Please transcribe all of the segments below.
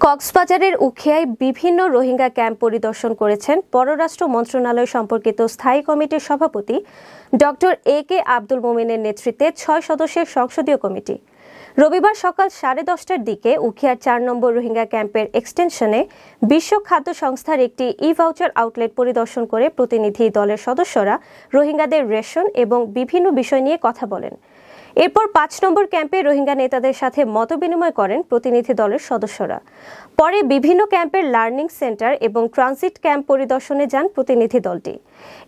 কক্সবাজারের উখিয়ায় বিভিন্ন রোহিঙ্গা ক্যাম্প পরিদর্শন করেছেন পররাষ্ট্র মন্ত্রণালয় সম্পর্কিত স্থায়ী কমিটির সভাপতি ডক্টর এ.কে. আব্দুল মোমেনের নেতৃত্বে ৬ সদস্যের সংসদীয় কমিটি। রবিবার সকাল 10:30টার দিকে উখিয়ার ৪ নম্বর রোহিঙ্গা ক্যাম্পের এক্সটেনশনে বিশ্ব খাদ্য সংস্থার একটি ই-ভাউচার আউটলেট পরিদর্শন করে প্রতিনিধি দলের সদস্যরা রোহিঙ্গাদের রেশন এবং বিভিন্ন বিষয় নিয়ে কথা বলেন। এরপর ৫ নম্বর ক্যাম্পে রোহিঙ্গা নেতাদের সাথে মতবিনিময় করেন প্রতিনিধি দলের সদস্যরা। পরে বিভিন্ন ক্যাম্পের লার্নিং সেন্টার এবং ট্রানজিট ক্যাম্প পরিদর্শনে যান প্রতিনিধি দলটি।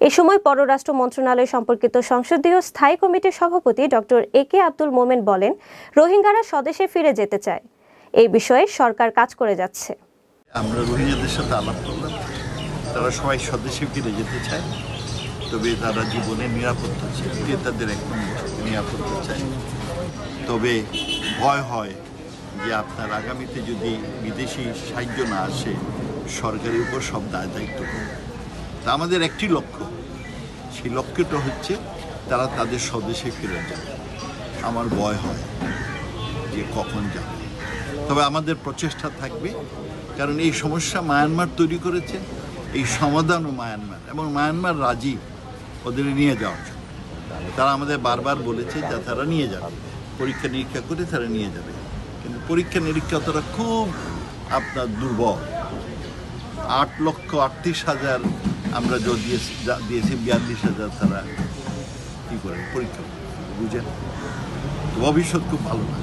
এ সময় পররাষ্ট্র মন্ত্রণালয় সম্পর্কিত সংসদীয় স্থায়ী কমিটির সভাপতি ডক্টর এ.কে. আব্দুল মোমেন বলেন, রোহিঙ্গারা স্বদেশে ফিরে যেতে চায়। এই বিষয়ে সরকার কাজ করে যাচ্ছে। আমরা রোহিঙ্গাদের সাথে আলাপ করলাম, তারা সবাই স্বদেশে ফিরে যেতে চায়, তবে তারা জীবনে নিরাপত্তা চায়, তাদের এক নম্বর নিরাপত্তা চায়। তবে ভয় হয় যে আপনার আগামীতে যদি বিদেশি সাহায্য না আসে, সরকারের উপর সব দায় দায়িত্ব করবে। তা আমাদের একটি লক্ষ্য, সেই লক্ষ্যটা হচ্ছে তারা তাদের স্বদেশে ফিরে যাবে। আমার ভয় হয় যে কখন যাবে, তবে আমাদের প্রচেষ্টা থাকবে, কারণ এই সমস্যা মায়ানমার তৈরি করেছে, এই সমাধানও মায়ানমার, এবং মায়ানমার রাজি ওদের নিয়ে যাওয়ার জন্য। তারা আমাদের বারবার বলেছে যে তারা নিয়ে যাবে, পরীক্ষা নিরীক্ষা করে তারা নিয়ে যাবে, কিন্তু পরীক্ষা নিরীক্ষা তারা খুব আপনার দুর্বল। 8,38,000 আমরা দিয়েছি 42,000 তারা কী করে পরীক্ষা বুঝেন, ভবিষ্যৎ খুব ভালো না।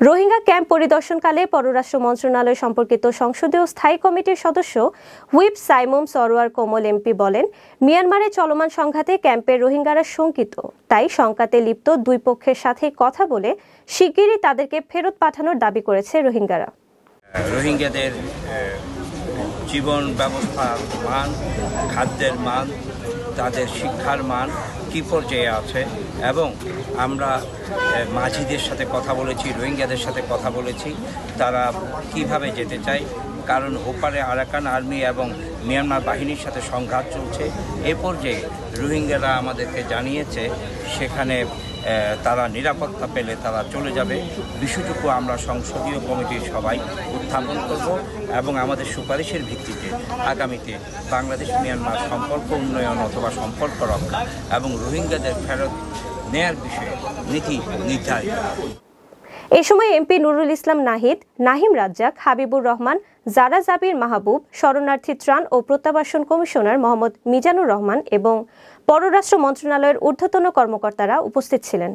রোহিঙ্গা ক্যাম্প পরিদর্শনকালে পররাষ্ট্র মন্ত্রণালয় সম্পর্কিত সংসদীয় স্থায়ী কমিটির সদস্য হুইপ সাইমুম সরোয়ার কোমল এমপি বলেন, মিয়ানমারে চলমান সংঘাতে ক্যাম্পের রোহিঙ্গারা শঙ্কিত, তাই সংঘাতে লিপ্ত দুই পক্ষের সাথে কথা বলে শিগগিরই তাদেরকে ফেরত পাঠানোর দাবি করেছে রোহিঙ্গারা। রোহিঙ্গাদের জীবন ব্যবস্থার মান, খাদ্যের মান, তাদের শিক্ষার মান কী পর্যায়ে আছে, এবং আমরা মাঝিদের সাথে কথা বলেছি, রোহিঙ্গাদের সাথে কথা বলেছি, তারা কিভাবে যেতে চায়, কারণ ওপারে আরাকান আর্মি এবং মিয়ানমার বাহিনীর সাথে সংঘাত চলছে। এ পর্যায়ে রোহিঙ্গারা আমাদেরকে জানিয়েছে সেখানে তারা নিরাপত্তা পেলে তারা চলে যাবে। বিষয়টুকু আমরা সংসদীয় কমিটির সবাই উত্থাপন করব এবং আমাদের সুপারিশের ভিত্তিতে আগামীতে বাংলাদেশ মিয়ানমার সম্পর্ক উন্নয়ন অথবা সম্পর্ক রক্ষা এবং রোহিঙ্গাদের ফেরত নেয়ার বিষয়ে নীতি নির্ধারিত। এ সময় এমপি নুরুল ইসলাম নাহিদ, নাহিম রাজ্জাক, হাবিবুর রহমান, জারা জাবির মাহবুব, শরণার্থী ত্রাণ ও প্রত্যাবাসন কমিশনার মোহাম্মদ মিজানুর রহমান এবং পররাষ্ট্র মন্ত্রণালয়ের ঊর্ধ্বতন কর্মকর্তারা উপস্থিত ছিলেন।